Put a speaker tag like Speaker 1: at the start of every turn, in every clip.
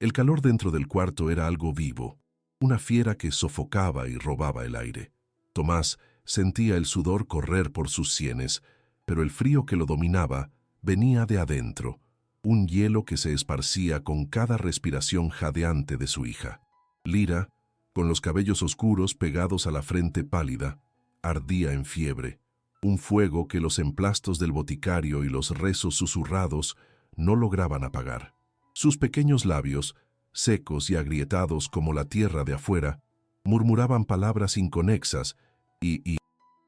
Speaker 1: El calor dentro del cuarto era algo vivo, una fiera que sofocaba y robaba el aire. Tomás sentía el sudor correr por sus sienes, pero el frío que lo dominaba venía de adentro, un hielo que se esparcía con cada respiración jadeante de su hija. Lira, con los cabellos oscuros pegados a la frente pálida, ardía en fiebre, un fuego que los emplastos del boticario y los rezos susurrados no lograban apagar. Sus pequeños labios, secos y agrietados como la tierra de afuera, murmuraban palabras inconexas y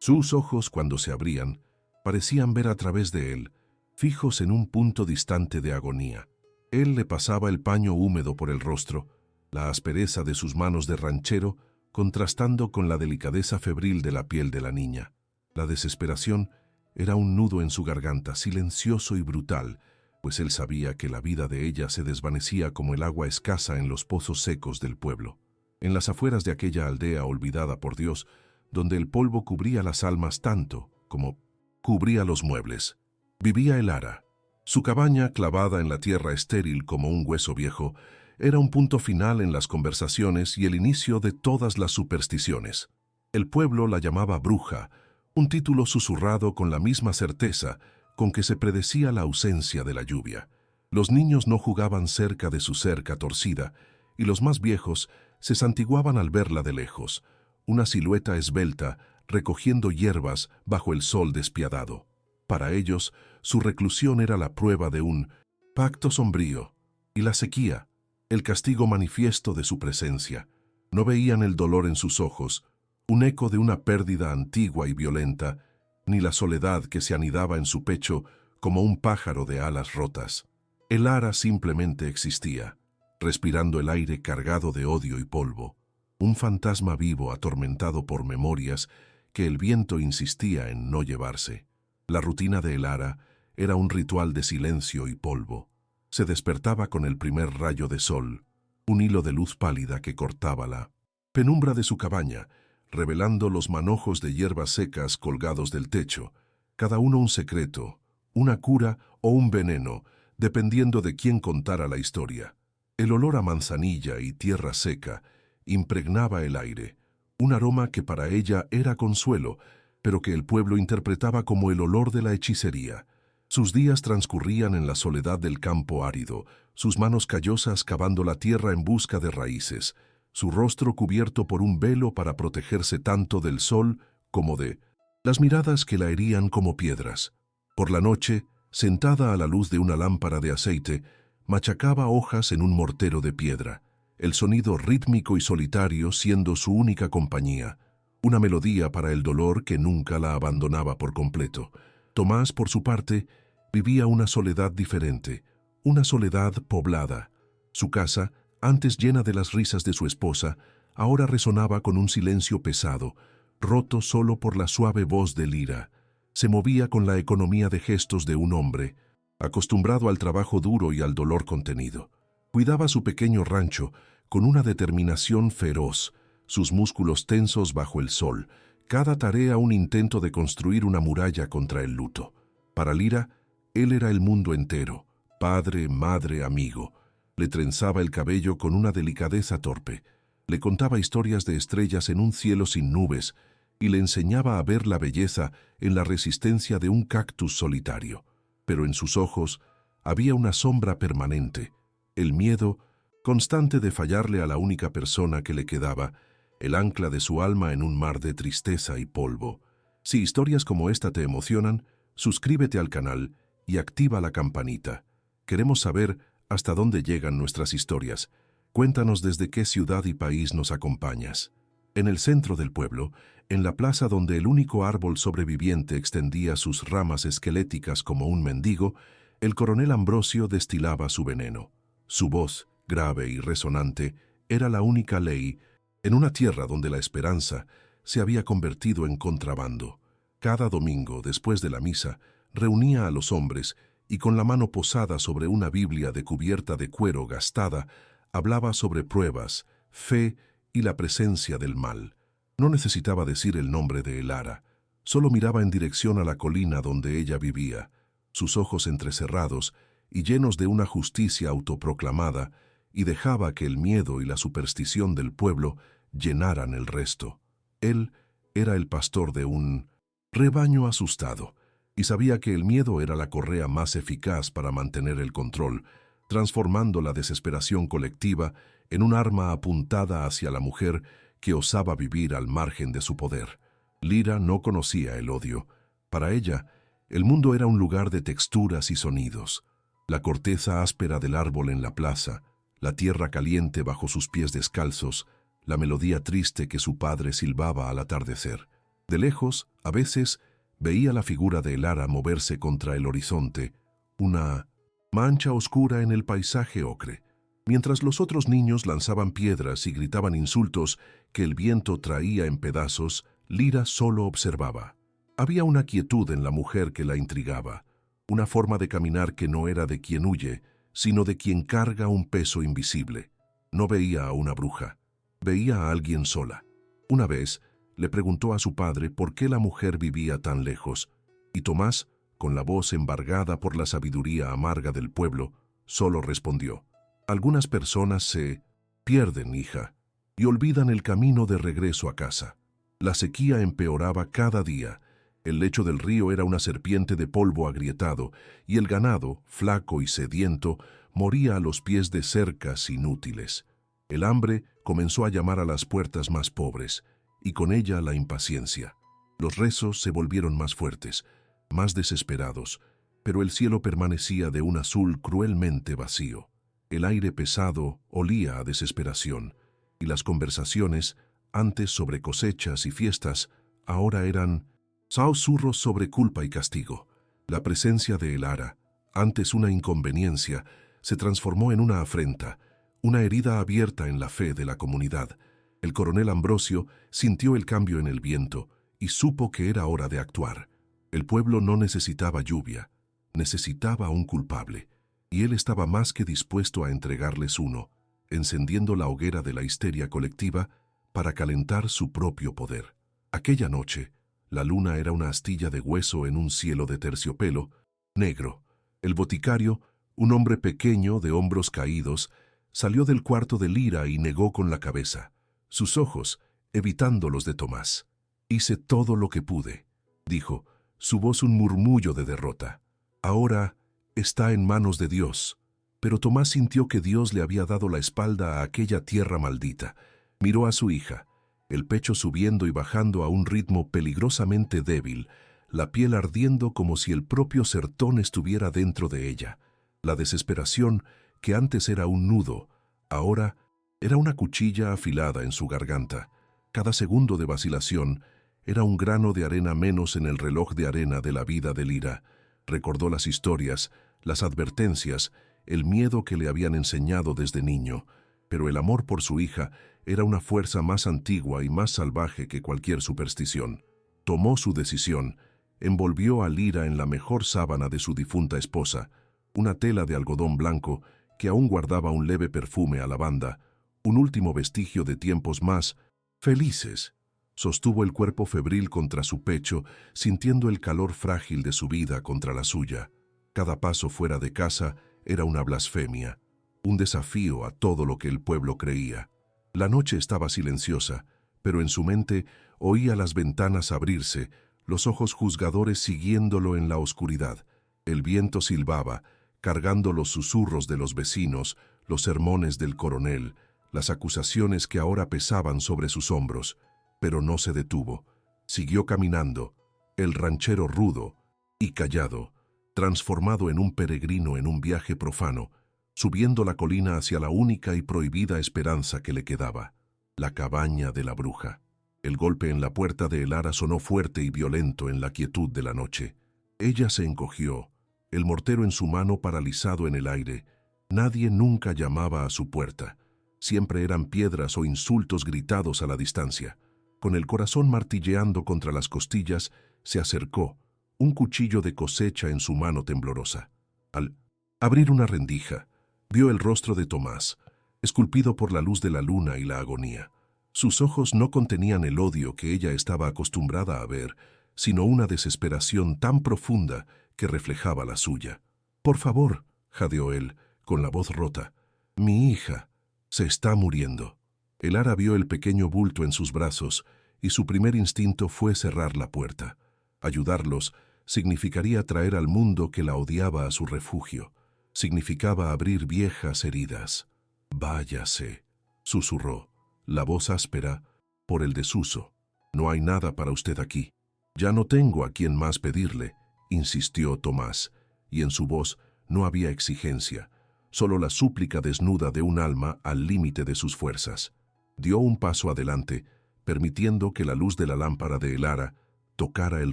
Speaker 1: sus ojos, cuando se abrían, parecían ver a través de él, fijos en un punto distante de agonía. Él le pasaba el paño húmedo por el rostro, la aspereza de sus manos de ranchero contrastando con la delicadeza febril de la piel de la niña. La desesperación era un nudo en su garganta, silencioso y brutal, pues él sabía que la vida de ella se desvanecía como el agua escasa en los pozos secos del pueblo. En las afueras de aquella aldea olvidada por Dios, donde el polvo cubría las almas tanto como cubría los muebles, vivía Elara. Su cabaña, clavada en la tierra estéril como un hueso viejo, era un punto final en las conversaciones y el inicio de todas las supersticiones. El pueblo la llamaba bruja, un título susurrado con la misma certeza con que se predecía la ausencia de la lluvia. Los niños no jugaban cerca de su cerca torcida, y los más viejos se santiguaban al verla de lejos, una silueta esbelta recogiendo hierbas bajo el sol despiadado. Para ellos, su reclusión era la prueba de un pacto sombrío, y la sequía, el castigo manifiesto de su presencia. No veían el dolor en sus ojos, un eco de una pérdida antigua y violenta, ni la soledad que se anidaba en su pecho como un pájaro de alas rotas. Elara simplemente existía, respirando el aire cargado de odio y polvo, un fantasma vivo atormentado por memorias que el viento insistía en no llevarse. La rutina de Elara era un ritual de silencio y polvo. Se despertaba con el primer rayo de sol, un hilo de luz pálida que cortaba la penumbra de su cabaña, revelando los manojos de hierbas secas colgados del techo, cada uno un secreto, una cura o un veneno, dependiendo de quién contara la historia. El olor a manzanilla y tierra seca impregnaba el aire, un aroma que para ella era consuelo, pero que el pueblo interpretaba como el olor de la hechicería. Sus días transcurrían en la soledad del campo árido, sus manos callosas cavando la tierra en busca de raíces, su rostro cubierto por un velo para protegerse tanto del sol como de las miradas que la herían como piedras. Por la noche, sentada a la luz de una lámpara de aceite, machacaba hojas en un mortero de piedra, el sonido rítmico y solitario siendo su única compañía, una melodía para el dolor que nunca la abandonaba por completo. Tomás, por su parte, vivía una soledad diferente, una soledad poblada. Su casa, antes llena de las risas de su esposa, ahora resonaba con un silencio pesado, roto solo por la suave voz de Lira. Se movía con la economía de gestos de un hombre, acostumbrado al trabajo duro y al dolor contenido. Cuidaba su pequeño rancho con una determinación feroz, sus músculos tensos bajo el sol, cada tarea un intento de construir una muralla contra el luto. Para Lira, él era el mundo entero, padre, madre, amigo. Le trenzaba el cabello con una delicadeza torpe, le contaba historias de estrellas en un cielo sin nubes y le enseñaba a ver la belleza en la resistencia de un cactus solitario. Pero en sus ojos había una sombra permanente, el miedo constante de fallarle a la única persona que le quedaba, el ancla de su alma en un mar de tristeza y polvo. Si historias como esta te emocionan, suscríbete al canal y activa la campanita. Queremos saber hasta dónde llegan nuestras historias. Cuéntanos desde qué ciudad y país nos acompañas. En el centro del pueblo, en la plaza donde el único árbol sobreviviente extendía sus ramas esqueléticas como un mendigo, el coronel Ambrosio destilaba su veneno. Su voz, grave y resonante, era la única ley en una tierra donde la esperanza se había convertido en contrabando. Cada domingo, después de la misa, reunía a los hombres y con la mano posada sobre una Biblia de cubierta de cuero gastada, hablaba sobre pruebas, fe y la presencia del mal. No necesitaba decir el nombre de Elara, solo miraba en dirección a la colina donde ella vivía, sus ojos entrecerrados y llenos de una justicia autoproclamada, y dejaba que el miedo y la superstición del pueblo llenaran el resto. Él era el pastor de un rebaño asustado, y sabía que el miedo era la correa más eficaz para mantener el control, transformando la desesperación colectiva en un arma apuntada hacia la mujer que osaba vivir al margen de su poder. Lyra no conocía el odio. Para ella, el mundo era un lugar de texturas y sonidos. La corteza áspera del árbol en la plaza, la tierra caliente bajo sus pies descalzos, la melodía triste que su padre silbaba al atardecer. De lejos, a veces, veía la figura de Elara moverse contra el horizonte, una mancha oscura en el paisaje ocre. Mientras los otros niños lanzaban piedras y gritaban insultos que el viento traía en pedazos, Lyra solo observaba. Había una quietud en la mujer que la intrigaba, una forma de caminar que no era de quien huye, sino de quien carga un peso invisible. No veía a una bruja, veía a alguien sola. Una vez, le preguntó a su padre por qué la mujer vivía tan lejos, y Tomás, con la voz embargada por la sabiduría amarga del pueblo, solo respondió: «Algunas personas se pierden, hija, y olvidan el camino de regreso a casa». La sequía empeoraba cada día. El lecho del río era una serpiente de polvo agrietado, y el ganado, flaco y sediento, moría a los pies de cercas inútiles. El hambre comenzó a llamar a las puertas más pobres, y con ella la impaciencia. Los rezos se volvieron más fuertes, más desesperados, pero el cielo permanecía de un azul cruelmente vacío. El aire pesado olía a desesperación, y las conversaciones, antes sobre cosechas y fiestas, ahora eran susurros sobre culpa y castigo. La presencia de Elara, antes una inconveniencia, se transformó en una afrenta, una herida abierta en la fe de la comunidad. El coronel Ambrosio sintió el cambio en el viento y supo que era hora de actuar. El pueblo no necesitaba lluvia, necesitaba un culpable, y él estaba más que dispuesto a entregarles uno, encendiendo la hoguera de la histeria colectiva para calentar su propio poder. Aquella noche, la luna era una astilla de hueso en un cielo de terciopelo negro. El boticario, un hombre pequeño de hombros caídos, salió del cuarto de Lyra y negó con la cabeza, sus ojos evitando los de Tomás. «Hice todo lo que pude», dijo, su voz un murmullo de derrota. «Ahora está en manos de Dios». Pero Tomás sintió que Dios le había dado la espalda a aquella tierra maldita. Miró a su hija, el pecho subiendo y bajando a un ritmo peligrosamente débil, la piel ardiendo como si el propio sertón estuviera dentro de ella. La desesperación, que antes era un nudo, ahora era una cuchilla afilada en su garganta. Cada segundo de vacilación era un grano de arena menos en el reloj de arena de la vida de Lyra. Recordó las historias, las advertencias, el miedo que le habían enseñado desde niño, pero el amor por su hija era una fuerza más antigua y más salvaje que cualquier superstición. Tomó su decisión, envolvió a Lyra en la mejor sábana de su difunta esposa, una tela de algodón blanco que aún guardaba un leve perfume a lavanda, un último vestigio de tiempos más felices. Sostuvo el cuerpo febril contra su pecho, sintiendo el calor frágil de su vida contra la suya. Cada paso fuera de casa era una blasfemia, un desafío a todo lo que el pueblo creía. La noche estaba silenciosa, pero en su mente oía las ventanas abrirse, los ojos juzgadores siguiéndolo en la oscuridad. El viento silbaba, cargando los susurros de los vecinos, los sermones del coronel, las acusaciones que ahora pesaban sobre sus hombros, pero no se detuvo. Siguió caminando, el ranchero rudo y callado, transformado en un peregrino en un viaje profano, subiendo la colina hacia la única y prohibida esperanza que le quedaba, la cabaña de la bruja. El golpe en la puerta de Elara sonó fuerte y violento en la quietud de la noche. Ella se encogió, el mortero en su mano paralizado en el aire. Nadie nunca llamaba a su puerta. Siempre eran piedras o insultos gritados a la distancia. Con el corazón martilleando contra las costillas, se acercó, un cuchillo de cosecha en su mano temblorosa. Al abrir una rendija, vio el rostro de Tomás, esculpido por la luz de la luna y la agonía. Sus ojos no contenían el odio que ella estaba acostumbrada a ver, sino una desesperación tan profunda que reflejaba la suya. «Por favor», jadeó él, con la voz rota, Mi hija se está muriendo. Elara vio el pequeño bulto en sus brazos y su primer instinto fue cerrar la puerta. Ayudarlos significaría traer al mundo que la odiaba a su refugio. Significaba abrir viejas heridas. Váyase, susurró, la voz áspera por el desuso. No hay nada para usted aquí. Ya no tengo a quien más pedirle, insistió Tomás, y en su voz no había exigencia, solo la súplica desnuda de un alma al límite de sus fuerzas. Dio un paso adelante, permitiendo que la luz de la lámpara de Elara tocara el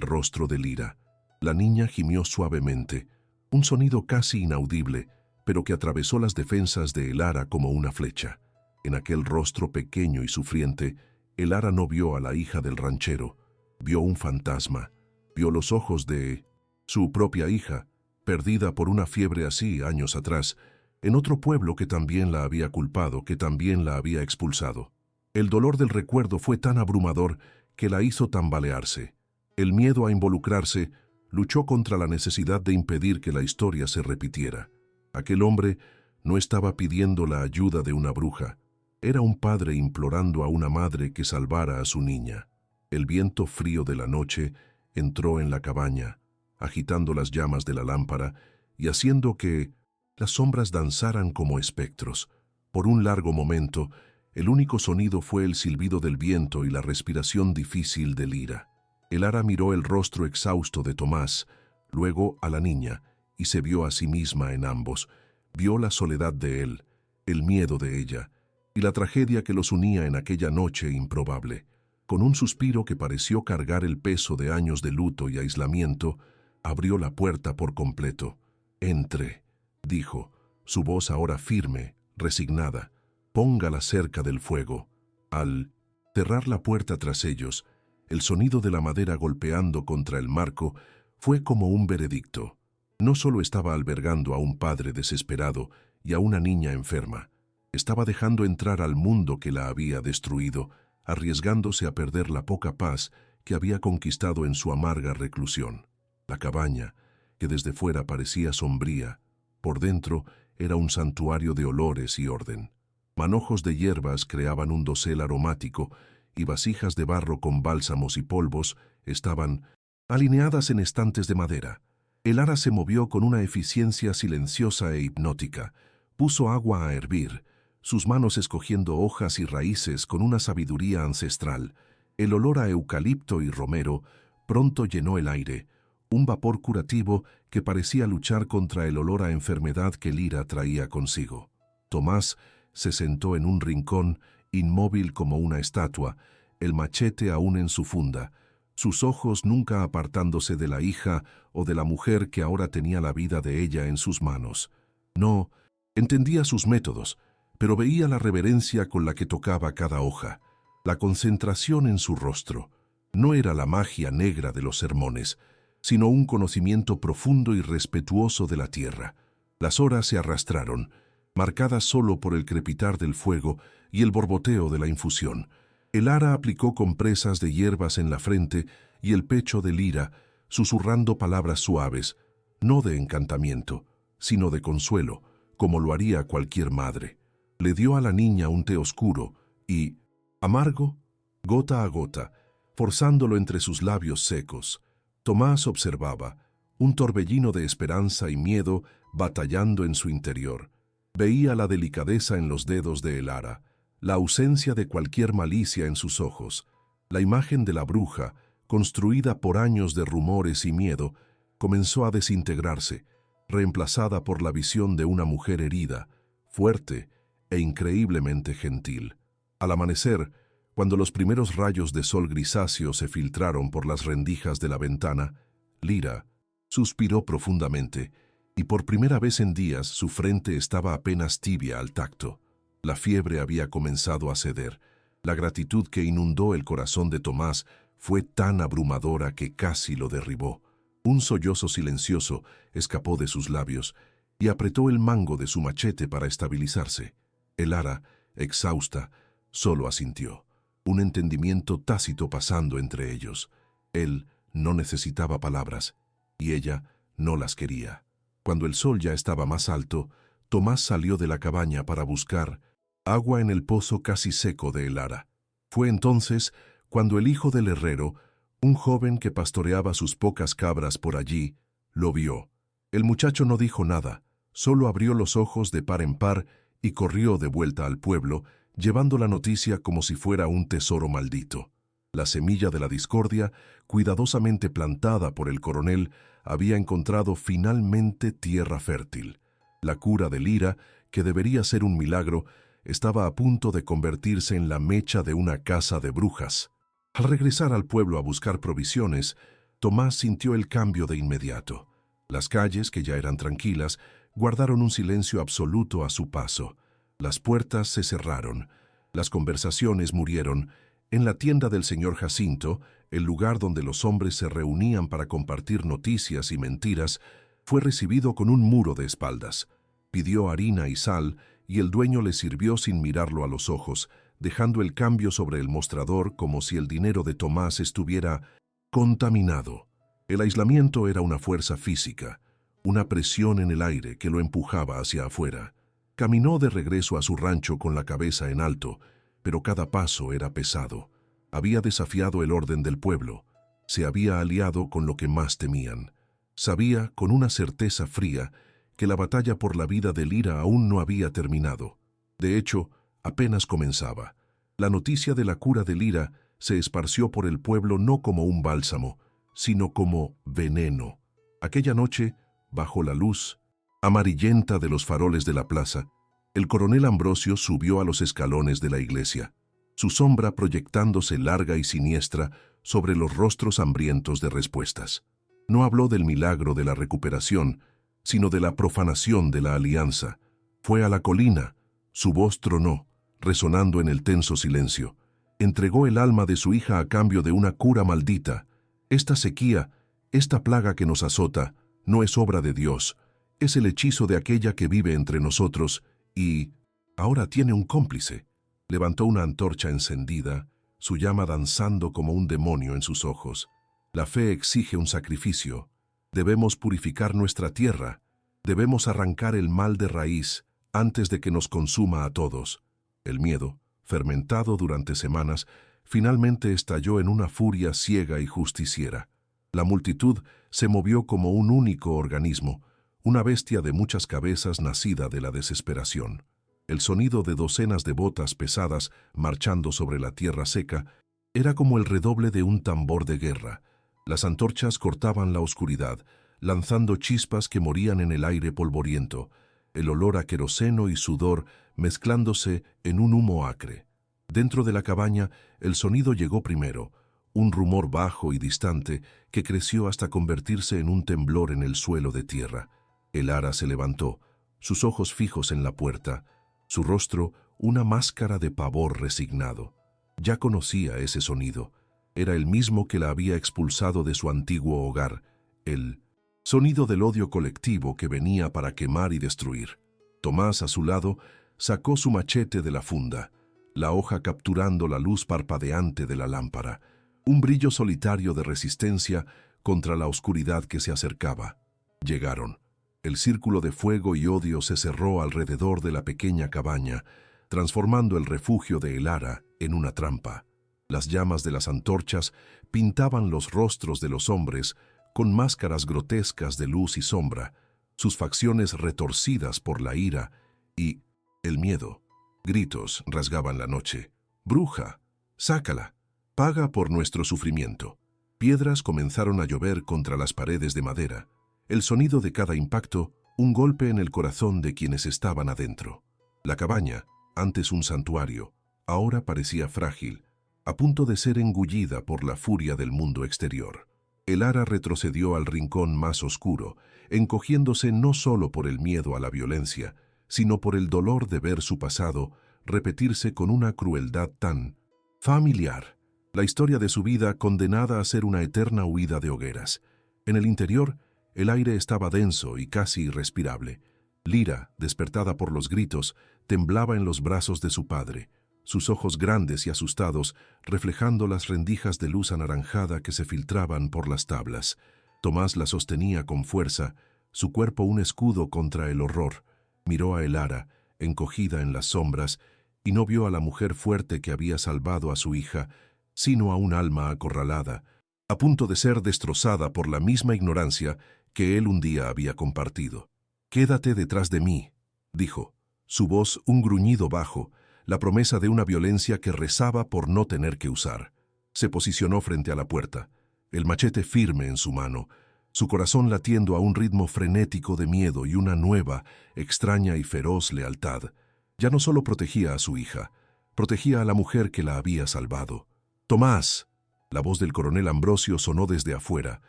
Speaker 1: rostro de Lira. La niña gimió suavemente, un sonido casi inaudible, pero que atravesó las defensas de Elara como una flecha. En aquel rostro pequeño y sufriente, Elara no vio a la hija del ranchero, vio un fantasma, vio los ojos de su propia hija, perdida por una fiebre así años atrás, en otro pueblo que también la había culpado, que también la había expulsado. El dolor del recuerdo fue tan abrumador que la hizo tambalearse. El miedo a involucrarse luchó contra la necesidad de impedir que la historia se repitiera. Aquel hombre no estaba pidiendo la ayuda de una bruja. Era un padre implorando a una madre que salvara a su niña. El viento frío de la noche entró en la cabaña, agitando las llamas de la lámpara y haciendo que las sombras danzaran como espectros. Por un largo momento, el único sonido fue el silbido del viento y la respiración difícil de Lira. Elara miró el rostro exhausto de Tomás, luego a la niña, y se vio a sí misma en ambos. Vio la soledad de él, el miedo de ella, y la tragedia que los unía en aquella noche improbable. Con un suspiro que pareció cargar el peso de años de luto y aislamiento, abrió la puerta por completo. «Entre», dijo, su voz ahora firme, resignada. «Póngala cerca del fuego». Al cerrar la puerta tras ellos, el sonido de la madera golpeando contra el marco fue como un veredicto. No solo estaba albergando a un padre desesperado y a una niña enferma, estaba dejando entrar al mundo que la había destruido, arriesgándose a perder la poca paz que había conquistado en su amarga reclusión. La cabaña, que desde fuera parecía sombría, por dentro era un santuario de olores y orden. Manojos de hierbas creaban un dosel aromático y vasijas de barro con bálsamos y polvos estaban alineadas en estantes de madera. Elara se movió con una eficiencia silenciosa e hipnótica. Puso agua a hervir, sus manos escogiendo hojas y raíces con una sabiduría ancestral. El olor a eucalipto y romero pronto llenó el aire, un vapor curativo que parecía luchar contra el olor a enfermedad que Lira traía consigo. Tomás se sentó en un rincón, inmóvil como una estatua, el machete aún en su funda, sus ojos nunca apartándose de la hija o de la mujer que ahora tenía la vida de ella en sus manos. No entendía sus métodos, pero veía la reverencia con la que tocaba cada hoja, la concentración en su rostro. No era la magia negra de los sermones, sino un conocimiento profundo y respetuoso de la tierra. Las horas se arrastraron, marcadas solo por el crepitar del fuego y el borboteo de la infusión. Elara aplicó compresas de hierbas en la frente y el pecho de Lira, susurrando palabras suaves, no de encantamiento, sino de consuelo, como lo haría cualquier madre. Le dio a la niña un té oscuro y, amargo, gota a gota, forzándolo entre sus labios secos. Tomás observaba, un torbellino de esperanza y miedo batallando en su interior. Veía la delicadeza en los dedos de Elara, la ausencia de cualquier malicia en sus ojos. La imagen de la bruja, construida por años de rumores y miedo, comenzó a desintegrarse, reemplazada por la visión de una mujer herida, fuerte e increíblemente gentil. Al amanecer, cuando los primeros rayos de sol grisáceo se filtraron por las rendijas de la ventana, Lira suspiró profundamente, y por primera vez en días su frente estaba apenas tibia al tacto. La fiebre había comenzado a ceder. La gratitud que inundó el corazón de Tomás fue tan abrumadora que casi lo derribó. Un sollozo silencioso escapó de sus labios y apretó el mango de su machete para estabilizarse. Elara, exhausta, solo asintió, un entendimiento tácito pasando entre ellos. Él no necesitaba palabras, y ella no las quería. Cuando el sol ya estaba más alto, Tomás salió de la cabaña para buscar agua en el pozo casi seco de Elara. Fue entonces cuando el hijo del herrero, un joven que pastoreaba sus pocas cabras por allí, lo vio. El muchacho no dijo nada, solo abrió los ojos de par en par y corrió de vuelta al pueblo, llevando la noticia como si fuera un tesoro maldito. La semilla de la discordia, cuidadosamente plantada por el coronel, había encontrado finalmente tierra fértil. La cura de Lira, que debería ser un milagro, estaba a punto de convertirse en la mecha de una casa de brujas. Al regresar al pueblo a buscar provisiones, Tomás sintió el cambio de inmediato. Las calles, que ya eran tranquilas, guardaron un silencio absoluto a su paso. Las puertas se cerraron, las conversaciones murieron. En la tienda del señor Jacinto, el lugar donde los hombres se reunían para compartir noticias y mentiras, fue recibido con un muro de espaldas. Pidió harina y sal, y el dueño le sirvió sin mirarlo a los ojos, dejando el cambio sobre el mostrador como si el dinero de Tomás estuviera contaminado. El aislamiento era una fuerza física, una presión en el aire que lo empujaba hacia afuera. Caminó de regreso a su rancho con la cabeza en alto, pero cada paso era pesado. Había desafiado el orden del pueblo, se había aliado con lo que más temían. Sabía, con una certeza fría, que la batalla por la vida de Lira aún no había terminado. De hecho, apenas comenzaba. La noticia de la cura de Lira se esparció por el pueblo no como un bálsamo, sino como veneno. Aquella noche, bajo la luz amarillenta de los faroles de la plaza, el coronel Ambrosio subió a los escalones de la iglesia, su sombra proyectándose larga y siniestra sobre los rostros hambrientos de respuestas. No habló del milagro de la recuperación, sino de la profanación de la alianza. Fue a la colina, su voz tronó, resonando en el tenso silencio. Entregó el alma de su hija a cambio de una cura maldita. Esta sequía, esta plaga que nos azota, no es obra de Dios, es el hechizo de aquella que vive entre nosotros y ahora tiene un cómplice. Levantó una antorcha encendida, su llama danzando como un demonio en sus ojos. La fe exige un sacrificio. Debemos purificar nuestra tierra. Debemos arrancar el mal de raíz antes de que nos consuma a todos. El miedo, fermentado durante semanas, finalmente estalló en una furia ciega y justiciera. La multitud se movió como un único organismo, una bestia de muchas cabezas nacida de la desesperación. El sonido de docenas de botas pesadas marchando sobre la tierra seca era como el redoble de un tambor de guerra. Las antorchas cortaban la oscuridad, lanzando chispas que morían en el aire polvoriento, el olor a queroseno y sudor mezclándose en un humo acre. Dentro de la cabaña, el sonido llegó primero, un rumor bajo y distante que creció hasta convertirse en un temblor en el suelo de tierra. Elara se levantó, sus ojos fijos en la puerta, su rostro una máscara de pavor resignado. Ya conocía ese sonido. Era el mismo que la había expulsado de su antiguo hogar, el sonido del odio colectivo que venía para quemar y destruir. Tomás, a su lado, sacó su machete de la funda, la hoja capturando la luz parpadeante de la lámpara, un brillo solitario de resistencia contra la oscuridad que se acercaba. Llegaron. El círculo de fuego y odio se cerró alrededor de la pequeña cabaña, transformando el refugio de Elara en una trampa. Las llamas de las antorchas pintaban los rostros de los hombres con máscaras grotescas de luz y sombra, sus facciones retorcidas por la ira y el miedo. Gritos rasgaban la noche. «¡Bruja! ¡Sácala! ¡Paga por nuestro sufrimiento!». Piedras comenzaron a llover contra las paredes de madera. El sonido de cada impacto, un golpe en el corazón de quienes estaban adentro. La cabaña, antes un santuario, ahora parecía frágil, a punto de ser engullida por la furia del mundo exterior. Elara retrocedió al rincón más oscuro, encogiéndose no solo por el miedo a la violencia, sino por el dolor de ver su pasado repetirse con una crueldad tan familiar. La historia de su vida condenada a ser una eterna huida de hogueras. En el interior, el aire estaba denso y casi irrespirable. Lira, despertada por los gritos, temblaba en los brazos de su padre, sus ojos grandes y asustados reflejando las rendijas de luz anaranjada que se filtraban por las tablas. Tomás la sostenía con fuerza, su cuerpo un escudo contra el horror. Miró a Elara, encogida en las sombras, y no vio a la mujer fuerte que había salvado a su hija, sino a un alma acorralada, a punto de ser destrozada por la misma ignorancia que él un día había compartido. «Quédate detrás de mí», dijo, su voz un gruñido bajo, la promesa de una violencia que rezaba por no tener que usar. Se posicionó frente a la puerta, el machete firme en su mano, su corazón latiendo a un ritmo frenético de miedo y una nueva, extraña y feroz lealtad. Ya no solo protegía a su hija, protegía a la mujer que la había salvado. «Tomás», la voz del coronel Ambrosio sonó desde afuera,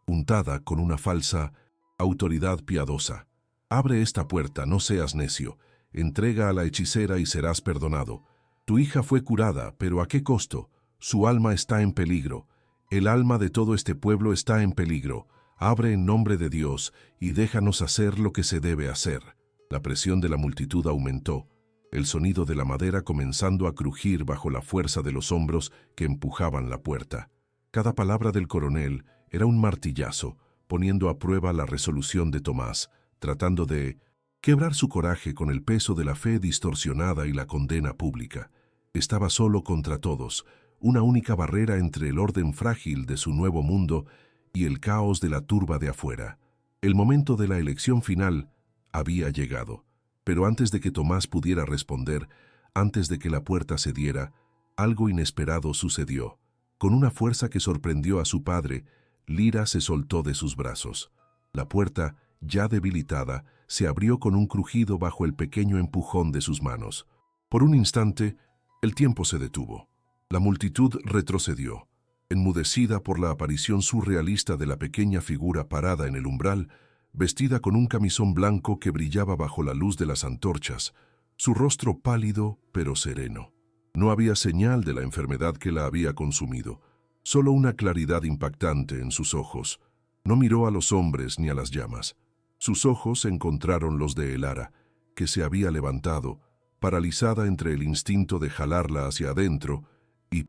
Speaker 1: untada con una falsa autoridad piadosa. «Abre esta puerta, no seas necio. Entrega a la hechicera y serás perdonado. Tu hija fue curada, pero ¿a qué costo? Su alma está en peligro. El alma de todo este pueblo está en peligro. Abre en nombre de Dios y déjanos hacer lo que se debe hacer». La presión de la multitud aumentó, el sonido de la madera comenzando a crujir bajo la fuerza de los hombros que empujaban la puerta. Cada palabra del coronel era un martillazo, poniendo a prueba la resolución de Tomás, tratando de quebrar su coraje con el peso de la fe distorsionada y la condena pública. Estaba solo contra todos, una única barrera entre el orden frágil de su nuevo mundo y el caos de la turba de afuera. El momento de la elección final había llegado, pero antes de que Tomás pudiera responder, antes de que la puerta cediera, algo inesperado sucedió. Con una fuerza que sorprendió a su padre, Lira se soltó de sus brazos. La puerta, ya debilitada, se abrió con un crujido bajo el pequeño empujón de sus manos. Por un instante, el tiempo se detuvo. La multitud retrocedió, enmudecida por la aparición surrealista de la pequeña figura parada en el umbral, vestida con un camisón blanco que brillaba bajo la luz de las antorchas, su rostro pálido pero sereno. No había señal de la enfermedad que la había consumido, solo una claridad impactante en sus ojos. No miró a los hombres ni a las llamas. Sus ojos encontraron los de Elara, que se había levantado, paralizada entre el instinto de jalarla hacia adentro y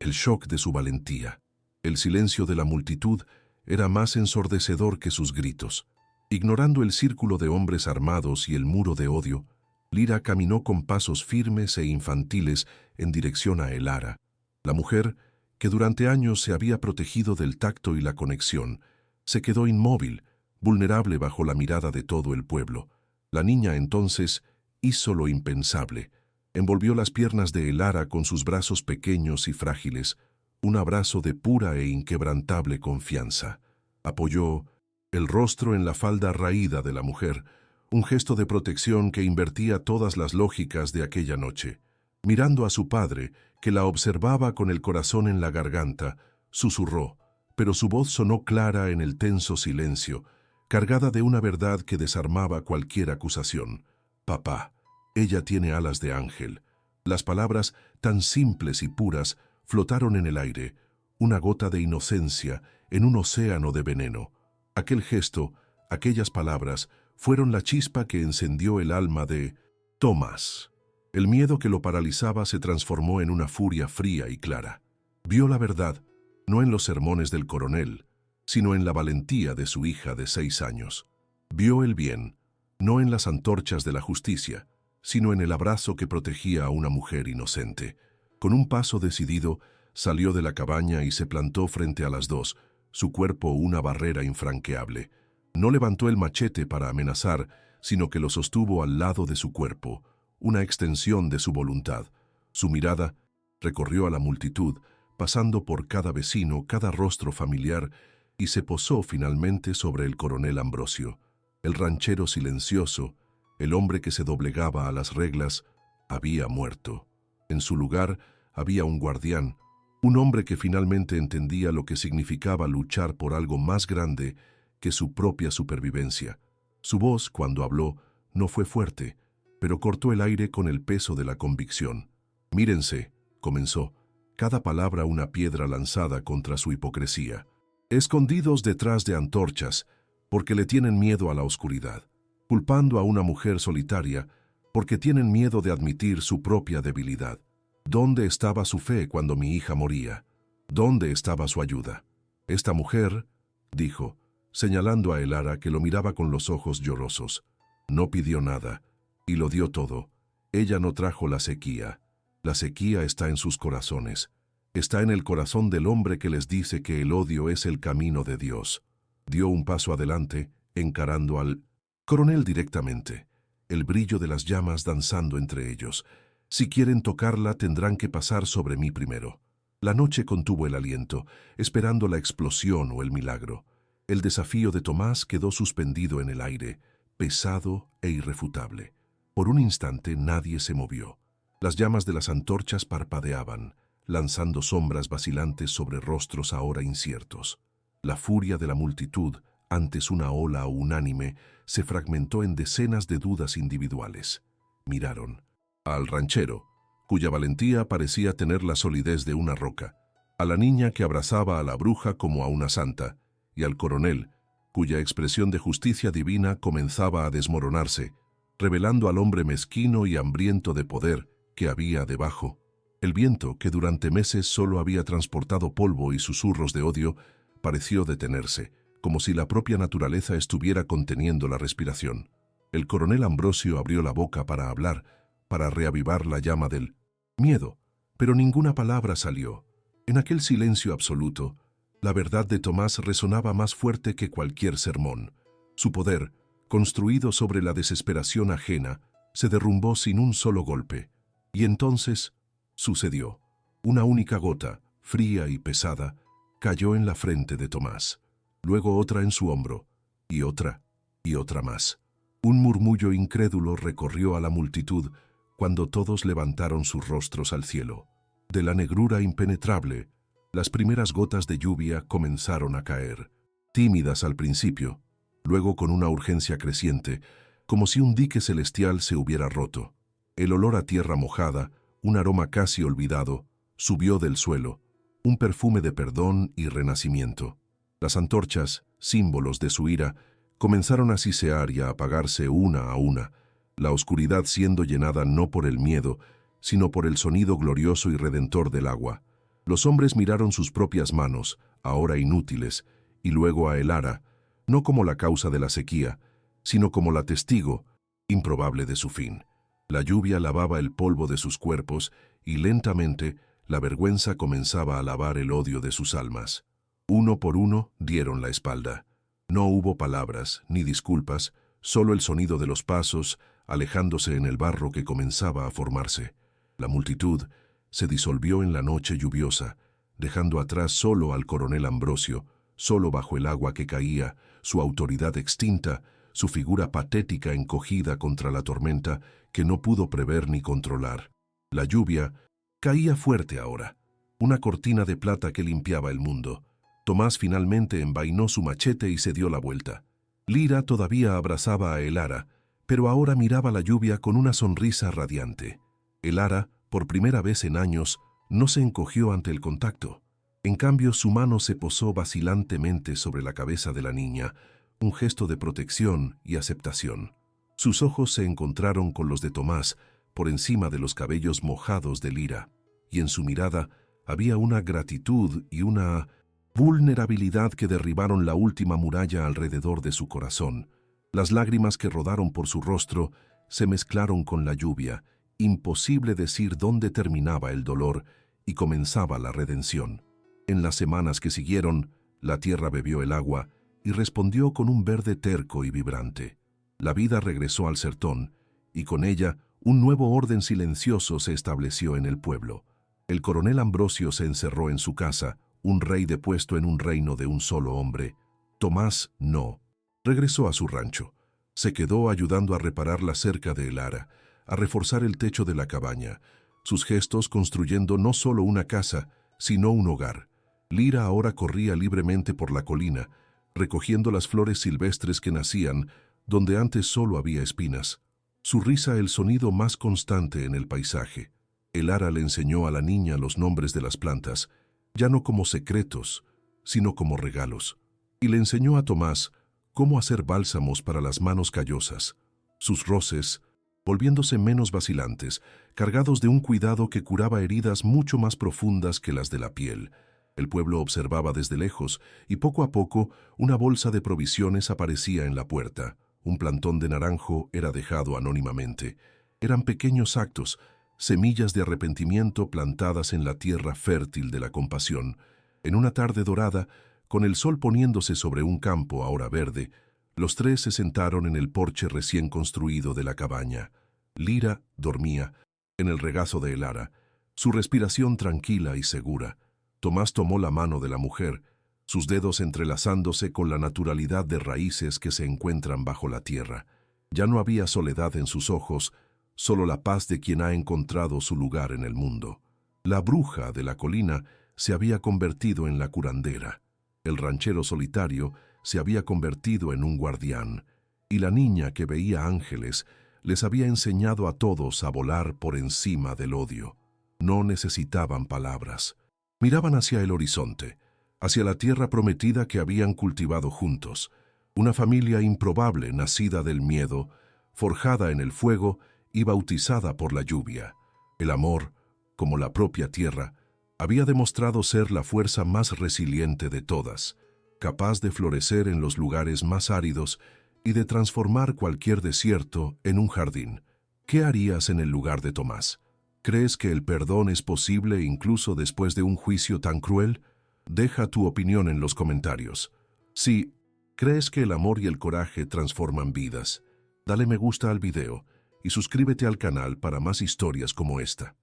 Speaker 1: el shock de su valentía. El silencio de la multitud era más ensordecedor que sus gritos. Ignorando el círculo de hombres armados y el muro de odio, Lira caminó con pasos firmes e infantiles en dirección a Elara. La mujer, que durante años se había protegido del tacto y la conexión, se quedó inmóvil, vulnerable bajo la mirada de todo el pueblo. La niña entonces hizo lo impensable. Envolvió las piernas de Elara con sus brazos pequeños y frágiles, un abrazo de pura e inquebrantable confianza. Apoyó el rostro en la falda raída de la mujer, un gesto de protección que invertía todas las lógicas de aquella noche. Mirando a su padre, que la observaba con el corazón en la garganta, susurró, pero su voz sonó clara en el tenso silencio, cargada de una verdad que desarmaba cualquier acusación. «Papá, ella tiene alas de ángel». Las palabras, tan simples y puras, flotaron en el aire, una gota de inocencia en un océano de veneno. Aquel gesto, aquellas palabras, fueron la chispa que encendió el alma de Tomás. El miedo que lo paralizaba se transformó en una furia fría y clara. Vio la verdad, no en los sermones del coronel, sino en la valentía de su hija de 6 años. Vio el bien, no en las antorchas de la justicia, sino en el abrazo que protegía a una mujer inocente. Con un paso decidido, salió de la cabaña y se plantó frente a las dos, su cuerpo una barrera infranqueable. No levantó el machete para amenazar, sino que lo sostuvo al lado de su cuerpo, una extensión de su voluntad. Su mirada recorrió a la multitud, pasando por cada vecino, cada rostro familiar, y se posó finalmente sobre el coronel Ambrosio. El ranchero silencioso, el hombre que se doblegaba a las reglas, había muerto. En su lugar había un guardián, un hombre que finalmente entendía lo que significaba luchar por algo más grande que su propia supervivencia. Su voz, cuando habló, no fue fuerte, pero cortó el aire con el peso de la convicción. «Mírense», comenzó, cada palabra una piedra lanzada contra su hipocresía. «Escondidos detrás de antorchas, porque le tienen miedo a la oscuridad, culpando a una mujer solitaria, porque tienen miedo de admitir su propia debilidad. ¿Dónde estaba su fe cuando mi hija moría? ¿Dónde estaba su ayuda? Esta mujer», dijo, señalando a Elara que lo miraba con los ojos llorosos, «no pidió nada, y lo dio todo. Ella no trajo la sequía. La sequía está en sus corazones. Está en el corazón del hombre que les dice que el odio es el camino de Dios. Dio un paso adelante, encarando al coronel directamente, el brillo de las llamas danzando entre ellos. Si quieren tocarla, tendrán que pasar sobre mí primero. La noche contuvo el aliento, esperando la explosión o el milagro. El desafío de Tomás quedó suspendido en el aire, pesado e irrefutable. Por un instante nadie se movió. Las llamas de las antorchas parpadeaban, lanzando sombras vacilantes sobre rostros ahora inciertos. La furia de la multitud, antes una ola unánime, se fragmentó en decenas de dudas individuales. Miraron al ranchero, cuya valentía parecía tener la solidez de una roca, a la niña que abrazaba a la bruja como a una santa, y al coronel, cuya expresión de justicia divina comenzaba a desmoronarse, revelando al hombre mezquino y hambriento de poder que había debajo. El viento, que durante meses solo había transportado polvo y susurros de odio, pareció detenerse, como si la propia naturaleza estuviera conteniendo la respiración. El coronel Ambrosio abrió la boca para hablar, para reavivar la llama del miedo, pero ninguna palabra salió. En aquel silencio absoluto, la verdad de Tomás resonaba más fuerte que cualquier sermón. Su poder, construido sobre la desesperación ajena, se derrumbó sin un solo golpe. Y entonces sucedió. Una única gota, fría y pesada, cayó en la frente de Tomás. Luego otra en su hombro, y otra más. Un murmullo incrédulo recorrió a la multitud cuando todos levantaron sus rostros al cielo. De la negrura impenetrable, las primeras gotas de lluvia comenzaron a caer, tímidas al principio, luego con una urgencia creciente, como si un dique celestial se hubiera roto. El olor a tierra mojada, un aroma casi olvidado, subió del suelo, un perfume de perdón y renacimiento. Las antorchas, símbolos de su ira, comenzaron a sisear y a apagarse una a una, la oscuridad siendo llenada no por el miedo, sino por el sonido glorioso y redentor del agua. Los hombres miraron sus propias manos, ahora inútiles, y luego a Elara, no como la causa de la sequía, sino como la testigo improbable de su fin. La lluvia lavaba el polvo de sus cuerpos y lentamente la vergüenza comenzaba a lavar el odio de sus almas. Uno por uno dieron la espalda. No hubo palabras ni disculpas, solo el sonido de los pasos alejándose en el barro que comenzaba a formarse. La multitud se disolvió en la noche lluviosa, dejando atrás solo al coronel Ambrosio, solo bajo el agua que caía, su autoridad extinta, su figura patética encogida contra la tormenta que no pudo prever ni controlar. La lluvia caía fuerte ahora, una cortina de plata que limpiaba el mundo. Tomás finalmente envainó su machete y se dio la vuelta. Lira todavía abrazaba a Elara, pero ahora miraba la lluvia con una sonrisa radiante. Elara, por primera vez en años, no se encogió ante el contacto. En cambio, su mano se posó vacilantemente sobre la cabeza de la niña, un gesto de protección y aceptación. Sus ojos se encontraron con los de Tomás por encima de los cabellos mojados de Lira, y en su mirada había una gratitud y una vulnerabilidad que derribaron la última muralla alrededor de su corazón. Las lágrimas que rodaron por su rostro se mezclaron con la lluvia. Imposible decir dónde terminaba el dolor y comenzaba la redención. En las semanas que siguieron, la tierra bebió el agua y respondió con un verde terco y vibrante. La vida regresó al sertón, y con ella un nuevo orden silencioso se estableció en el pueblo. El coronel Ambrosio se encerró en su casa, un rey depuesto en un reino de un solo hombre. Tomás no. Regresó a su rancho. Se quedó ayudando a reparar la cerca de Elara, a reforzar el techo de la cabaña, sus gestos construyendo no solo una casa, sino un hogar. Lira ahora corría libremente por la colina, recogiendo las flores silvestres que nacían donde antes solo había espinas. Su risa el sonido más constante en el paisaje. Elara le enseñó a la niña los nombres de las plantas, ya no como secretos, sino como regalos. Y le enseñó a Tomás cómo hacer bálsamos para las manos callosas. Sus roces, volviéndose menos vacilantes, cargados de un cuidado que curaba heridas mucho más profundas que las de la piel. El pueblo observaba desde lejos y poco a poco una bolsa de provisiones aparecía en la puerta. Un plantón de naranjo era dejado anónimamente. Eran pequeños actos, semillas de arrepentimiento plantadas en la tierra fértil de la compasión. En una tarde dorada, con el sol poniéndose sobre un campo ahora verde, los tres se sentaron en el porche recién construido de la cabaña. Lira dormía en el regazo de Elara, su respiración tranquila y segura. Tomás tomó la mano de la mujer, sus dedos entrelazándose con la naturalidad de raíces que se encuentran bajo la tierra. Ya no había soledad en sus ojos, solo la paz de quien ha encontrado su lugar en el mundo. La bruja de la colina se había convertido en la curandera. El ranchero solitario se había convertido en un guardián, y la niña que veía ángeles les había enseñado a todos a volar por encima del odio. No necesitaban palabras. Miraban hacia el horizonte, hacia la tierra prometida que habían cultivado juntos, una familia improbable nacida del miedo, forjada en el fuego y bautizada por la lluvia. El amor, como la propia tierra, había demostrado ser la fuerza más resiliente de todas, capaz de florecer en los lugares más áridos y de transformar cualquier desierto en un jardín. ¿Qué harías en el lugar de Tomás? ¿Crees que el perdón es posible incluso después de un juicio tan cruel? Deja tu opinión en los comentarios. Si crees que el amor y el coraje transforman vidas, dale me gusta al video y suscríbete al canal para más historias como esta.